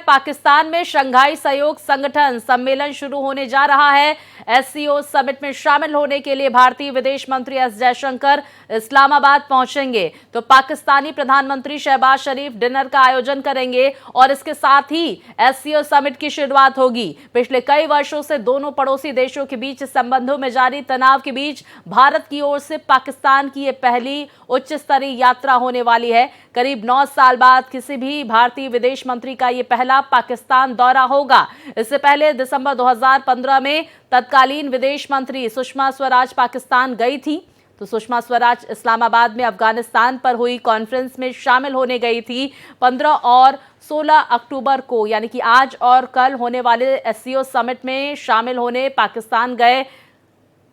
पाकिस्तान में शंघाई सहयोग संगठन सम्मेलन शुरू होने जा रहा है। एससीओ समिट में शामिल होने के लिए भारतीय विदेश मंत्री एस जयशंकर इस्लामाबाद पहुंचेंगे। तो पाकिस्तानी प्रधानमंत्री शहबाज शरीफ डिनर का आयोजन करेंगे और इसके साथ ही एससीओ समिट की शुरुआत होगी। पिछले कई वर्षों से दोनों पड़ोसी देशों के बीच संबंधों में जारी तनाव के बीच भारत की ओर से पाकिस्तान की यह पहली उच्च स्तरीय यात्रा होने वाली है। करीब 9 साल बाद किसी भी भारतीय विदेश मंत्री का यह पहला पाकिस्तान दौरा होगा। इससे पहले दिसंबर 2015 में तत्कालीन विदेश मंत्री सुषमा स्वराज पाकिस्तान गई थी। तो सुषमा स्वराज इस्लामाबाद में अफगानिस्तान पर हुई कॉन्फ्रेंस में शामिल होने गई थी। 15 और 16 अक्टूबर को यानी कि आज और कल होने वाले एससीओ समिट में शामिल होने पाकिस्तान गए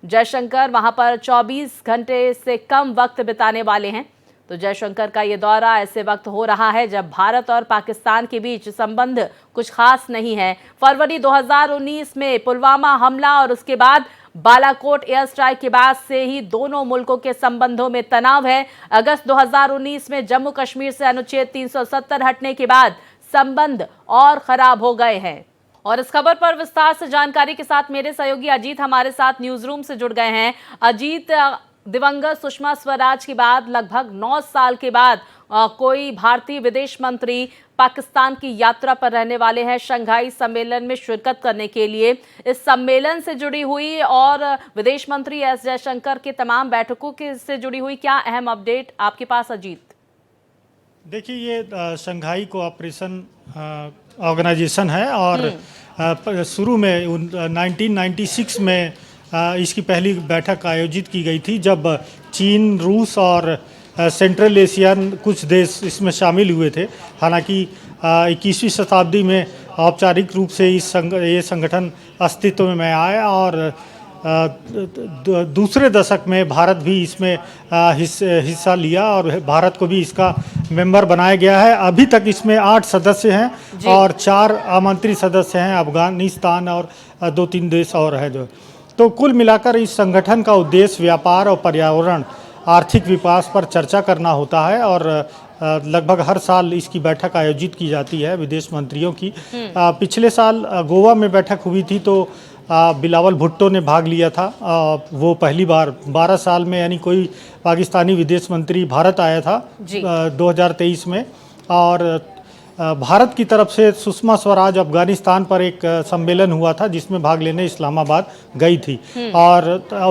जयशंकर। वहां पर 24 घंटे से कम वक्त बिताने वाले हैं। तो जयशंकर का ये दौरा ऐसे वक्त हो रहा है जब भारत और पाकिस्तान के बीच संबंध कुछ खास नहीं है। फरवरी 2019 में पुलवामा हमला और उसके बाद बालाकोट एयर स्ट्राइक के बाद से ही दोनों मुल्कों के संबंधों में तनाव है। अगस्त 2019 में जम्मू कश्मीर से अनुच्छेद 370 हटने के बाद संबंध और खराब हो गए हैं। और इस खबर पर विस्तार से जानकारी के साथ मेरे सहयोगी अजीत हमारे साथ न्यूज रूम से जुड़ गए हैं। अजीत, दिवंगत सुषमा स्वराज के बाद लगभग 9 साल के बाद कोई भारतीय विदेश मंत्री पाकिस्तान की यात्रा पर रहने वाले हैं शंघाई सम्मेलन में शिरकत करने के लिए। इस सम्मेलन से जुड़ी हुई और विदेश मंत्री एस जयशंकर के तमाम बैठकों के से जुड़ी हुई क्या अहम अपडेट आपके पास अजीत? देखिए, ये शंघाई कोऑपरेशन ऑर्गेनाइजेशन है और शुरू में 1996 में इसकी पहली बैठक आयोजित की गई थी, जब चीन, रूस और सेंट्रल एशियन कुछ देश इसमें शामिल हुए थे। हालांकि 21वीं शताब्दी में औपचारिक रूप से ये संगठन अस्तित्व में आया और दूसरे दशक में भारत भी इसमें हिस्सा लिया और भारत को भी इसका मेंबर बनाया गया है। अभी तक इसमें 8 सदस्य हैं और 4 आमंत्रित सदस्य हैं, अफगानिस्तान और 2-3 देश और है जो। तो कुल मिलाकर इस संगठन का उद्देश्य व्यापार और पर्यावरण, आर्थिक विकास पर चर्चा करना होता है और लगभग हर साल इसकी बैठक आयोजित की जाती है विदेश मंत्रियों की। पिछले साल गोवा में बैठक हुई थी तो बिलावल भुट्टो ने भाग लिया था। वो पहली बार 12 साल में यानी कोई पाकिस्तानी विदेश मंत्री भारत आया था 2023 में। और भारत की तरफ से सुषमा स्वराज अफगानिस्तान पर एक सम्मेलन हुआ था जिसमें भाग लेने इस्लामाबाद गई थी और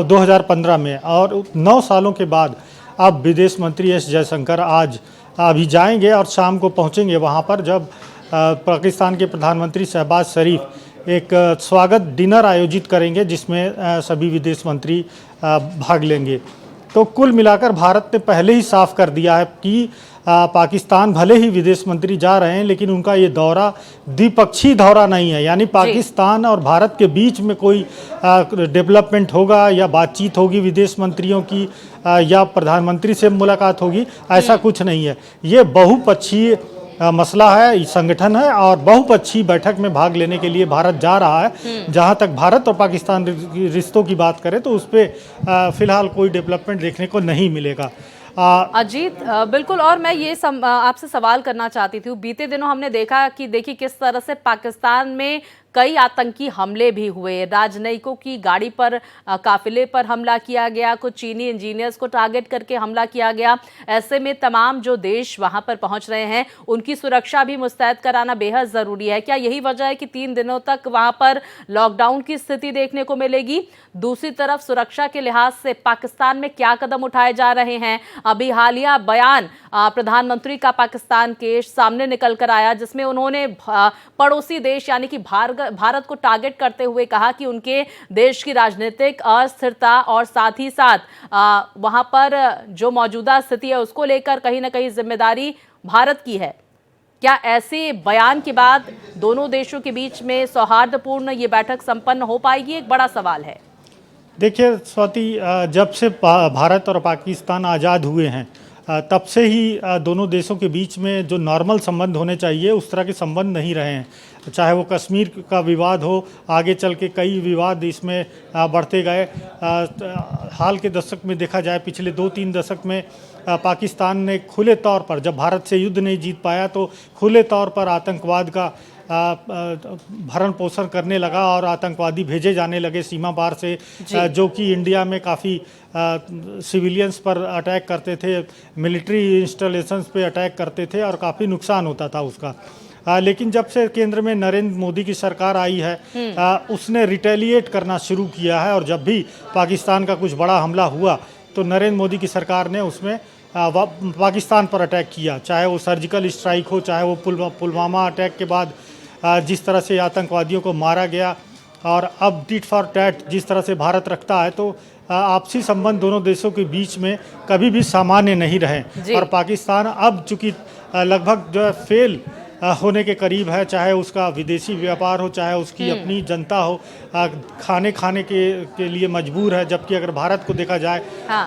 2015 में। और 9 सालों के बाद अब विदेश मंत्री एस जयशंकर अभी जाएंगे और शाम को पहुंचेंगे वहां पर, जब पाकिस्तान के प्रधानमंत्री शहबाज शरीफ एक स्वागत डिनर आयोजित करेंगे जिसमें सभी विदेश मंत्री भाग लेंगे। तो कुल मिलाकर भारत ने पहले ही साफ कर दिया है कि पाकिस्तान भले ही विदेश मंत्री जा रहे हैं, लेकिन उनका ये दौरा द्विपक्षीय दौरा नहीं है। यानी पाकिस्तान और भारत के बीच में कोई डेवलपमेंट होगा या बातचीत होगी विदेश मंत्रियों की या प्रधानमंत्री से मुलाकात होगी, ऐसा कुछ नहीं है। ये बहुपक्षीय मसला है, संगठन है और बहुपक्षीय बैठक में भाग लेने के लिए भारत जा रहा है। जहां तक भारत और पाकिस्तान रिश्तों की बात करें तो उस पर फिलहाल कोई डेवलपमेंट देखने को नहीं मिलेगा। अजीत, बिल्कुल। और मैं ये आपसे सवाल करना चाहती थी, बीते दिनों हमने देखा कि देखिए किस तरह से पाकिस्तान में कई आतंकी हमले भी हुए। राजनयिकों की गाड़ी पर, काफिले पर हमला किया गया, कुछ चीनी इंजीनियर्स को टारगेट करके हमला किया गया। ऐसे में तमाम जो देश वहां पर पहुंच रहे हैं उनकी सुरक्षा भी मुस्तैद कराना बेहद ज़रूरी है। क्या यही वजह है कि 3 दिनों तक वहां पर लॉकडाउन की स्थिति देखने को मिलेगी? दूसरी तरफ सुरक्षा के लिहाज से पाकिस्तान में क्या कदम उठाए जा रहे हैं? अभी हालिया बयान प्रधानमंत्री का पाकिस्तान के सामने निकल कर आया जिसमें उन्होंने पड़ोसी देश यानी कि भारत को टारगेट करते हुए कहा कि उनके देश की राजनीतिक अस्थिरता और साथ ही साथ वहां पर जो मौजूदा स्थिति है उसको लेकर कहीं ना कहीं जिम्मेदारी भारत की है। क्या ऐसे बयान के बाद दोनों देशों के बीच में सौहार्दपूर्ण ये बैठक संपन्न हो पाएगी? एक बड़ा सवाल है। देखिए स्वाति, जब से भारत और पाकिस्तान आज़ाद हुए हैं तब से ही दोनों देशों के बीच में जो नॉर्मल संबंध होने चाहिए उस तरह के संबंध नहीं रहे हैं। चाहे वो कश्मीर का विवाद हो, आगे चल के कई विवाद इसमें बढ़ते गए। हाल के दशक में देखा जाए, पिछले 2-3 दशक में पाकिस्तान ने खुले तौर पर, जब भारत से युद्ध नहीं जीत पाया तो खुले तौर पर आतंकवाद का भरण पोषण करने लगा और आतंकवादी भेजे जाने लगे सीमा पार से, जो कि इंडिया में काफ़ी सिविलियंस पर अटैक करते थे, मिलिट्री इंस्टॉलेशंस पे अटैक करते थे और काफ़ी नुकसान होता था उसका। लेकिन जब से केंद्र में नरेंद्र मोदी की सरकार आई है, उसने रिटेलिएट करना शुरू किया है और जब भी पाकिस्तान का कुछ बड़ा हमला हुआ तो नरेंद्र मोदी की सरकार ने उसमें पाकिस्तान पर अटैक किया, चाहे वो सर्जिकल स्ट्राइक हो, चाहे वो पुलवामा अटैक के बाद जिस तरह से आतंकवादियों को मारा गया, और अब टिट फॉर टैट जिस तरह से भारत रखता है, तो आपसी संबंध दोनों देशों के बीच में कभी भी सामान्य नहीं रहे। और पाकिस्तान अब चूँकि लगभग जो है फेल होने के करीब है, चाहे उसका विदेशी व्यापार हो, चाहे उसकी अपनी जनता हो, खाने के लिए मजबूर है। जबकि अगर भारत को देखा जाए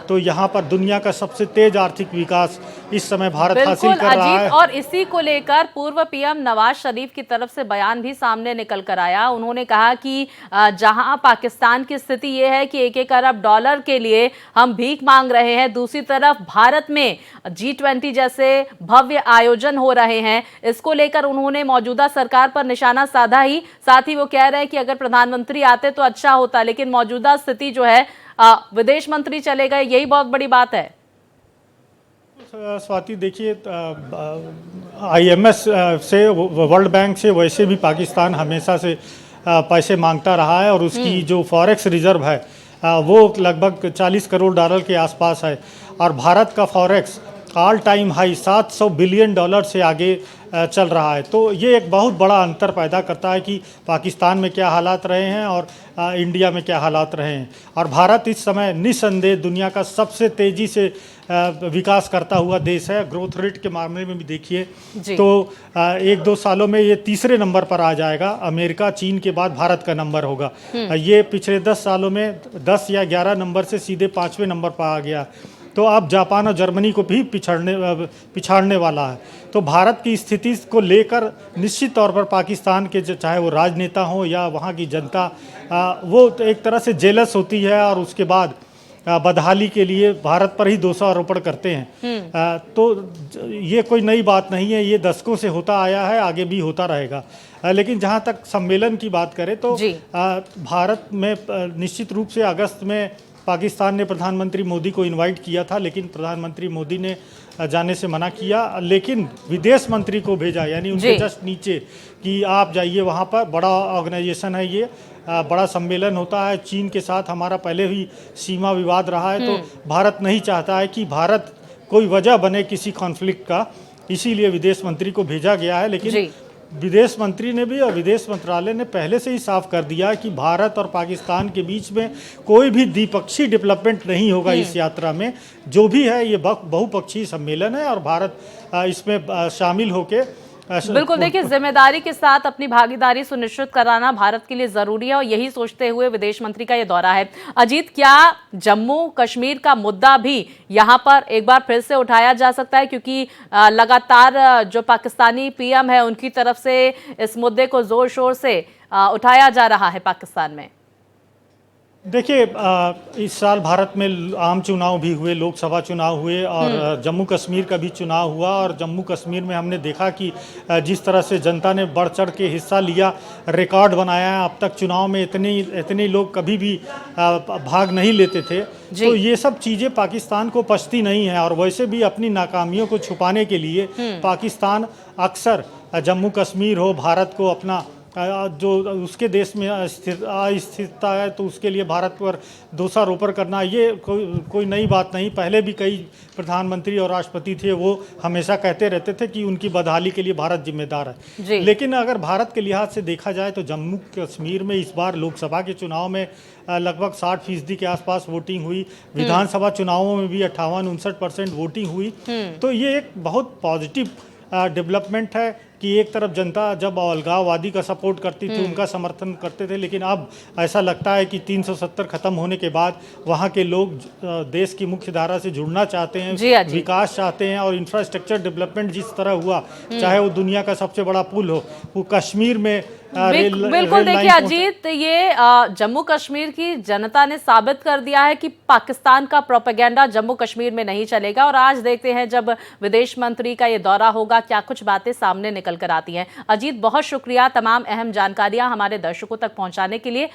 तो यहाँ पर दुनिया का सबसे तेज आर्थिक विकास इस समय भारत हासिल कर रहा है। और इसी को लेकर पूर्व पीएम नवाज शरीफ की तरफ से बयान भी सामने निकल कर आया। उन्होंने कहा कि जहां पाकिस्तान की स्थिति ये है कि 1-1 अरब डॉलर के लिए हम भीख मांग रहे हैं, दूसरी तरफ भारत में G20 जैसे भव्य आयोजन हो रहे हैं, इसको लेकर उन्होंने मौजूदा सरकार पर निशाना साधा ही। साथ ही वो कह रहे हैं कि अगर प्रधानमंत्री आते तो अच्छा होता, लेकिन मौजूदा स्थिति जो है विदेश मंत्री चले गए, यही बहुत बड़ी बात है। स्वाति देखिए, IMF से, वर्ल्ड बैंक से वैसे भी पाकिस्तान हमेशा से पैसे मांगता रहा है और उसकी जो फॉरेक्स रिजर्व है वो लगभग 40 करोड़ डॉलर के आसपास है। और भारत का forex all time high 700 billion dollar से आगे चल रहा है। तो ये एक बहुत बड़ा अंतर पैदा करता है कि पाकिस्तान में क्या हालात रहे हैं और इंडिया में क्या हालात रहे हैं। और भारत इस समय निस्संदेह दुनिया का सबसे तेज़ी से विकास करता हुआ देश है। ग्रोथ रेट के मामले में भी देखिए तो 1-2 सालों में ये तीसरे नंबर पर आ जाएगा। अमेरिका, चीन के बाद भारत का नंबर होगा। ये पिछले 10 सालों में 10 या 11 नंबर से सीधे 5वें नंबर पर आ गया। तो अब जापान और जर्मनी को भी पिछाड़ने वाला है। तो भारत की स्थिति को लेकर निश्चित तौर पर पाकिस्तान के चाहे वो राजनेता हों या वहाँ की जनता, वो एक तरह से जेलस होती है और उसके बाद बदहाली के लिए भारत पर ही दोषारोपण करते हैं। तो ये कोई नई बात नहीं है, ये दशकों से होता आया है, आगे भी होता रहेगा। लेकिन जहाँ तक सम्मेलन की बात करें तो भारत में निश्चित रूप से अगस्त में पाकिस्तान ने प्रधानमंत्री मोदी को इनवाइट किया था, लेकिन प्रधानमंत्री मोदी ने जाने से मना किया। लेकिन विदेश मंत्री को भेजा, यानी उनके जस्ट नीचे, कि आप जाइए वहाँ पर, बड़ा ऑर्गेनाइजेशन है ये, बड़ा सम्मेलन होता है। चीन के साथ हमारा पहले भी सीमा विवाद रहा है, तो भारत नहीं चाहता है कि भारत कोई वजह बने किसी कॉन्फ्लिक्ट का, इसीलिए विदेश मंत्री को भेजा गया है। लेकिन विदेश मंत्री ने भी और विदेश मंत्रालय ने पहले से ही साफ कर दिया कि भारत और पाकिस्तान के बीच में कोई भी द्विपक्षीय डेवलपमेंट नहीं होगा इस यात्रा में। जो भी है ये बहुपक्षीय सम्मेलन है और भारत इसमें शामिल होके बिल्कुल, देखिए, जिम्मेदारी के साथ अपनी भागीदारी सुनिश्चित कराना भारत के लिए जरूरी है और यही सोचते हुए विदेश मंत्री का ये दौरा है। अजीत, क्या जम्मू कश्मीर का मुद्दा भी यहाँ पर एक बार फिर से उठाया जा सकता है, क्योंकि लगातार जो पाकिस्तानी पीएम है उनकी तरफ से इस मुद्दे को जोर शोर से उठाया जा रहा है पाकिस्तान में? देखिए, इस साल भारत में आम चुनाव भी हुए, लोकसभा चुनाव हुए और जम्मू कश्मीर का भी चुनाव हुआ। और जम्मू कश्मीर में हमने देखा कि जिस तरह से जनता ने बढ़ चढ़ के हिस्सा लिया, रिकॉर्ड बनाया है। अब तक चुनाव में इतने लोग कभी भी भाग नहीं लेते थे। तो ये सब चीज़ें पाकिस्तान को पछती नहीं है। और वैसे भी अपनी नाकामियों को छुपाने के लिए पाकिस्तान अक्सर जम्मू कश्मीर हो, भारत को अपना जो उसके देश में अस्थिरता है तो उसके लिए भारत पर दोषारोपण करना, ये कोई नई बात नहीं। पहले भी कई प्रधानमंत्री और राष्ट्रपति थे, वो हमेशा कहते रहते थे कि उनकी बदहाली के लिए भारत जिम्मेदार है। लेकिन अगर भारत के लिहाज से देखा जाए तो जम्मू कश्मीर में इस बार लोकसभा के चुनाव में लगभग 60% के आसपास वोटिंग हुई। विधानसभा चुनावों में भी 58-59% वोटिंग हुई। तो ये एक बहुत पॉजिटिव डेवलपमेंट है कि एक तरफ जनता जब अलगाववादी का सपोर्ट करती थी, उनका समर्थन करते थे, लेकिन अब ऐसा लगता है कि 370 खत्म होने के बाद वहाँ के लोग देश की मुख्य धारा से जुड़ना चाहते हैं, विकास चाहते हैं। और इंफ्रास्ट्रक्चर डेवलपमेंट जिस तरह हुआ, चाहे वो दुनिया का सबसे बड़ा पुल हो, वो कश्मीर में बिल्कुल, देखिए अजीत, ये जम्मू कश्मीर की जनता ने साबित कर दिया है कि पाकिस्तान का प्रोपेगेंडा जम्मू कश्मीर में नहीं चलेगा। और आज देखते हैं जब विदेश मंत्री का ये दौरा होगा, क्या कुछ बातें सामने निकल निकल कर आती हैं। अजीत, बहुत शुक्रिया तमाम अहम जानकारियां हमारे दर्शकों तक पहुंचाने के लिए।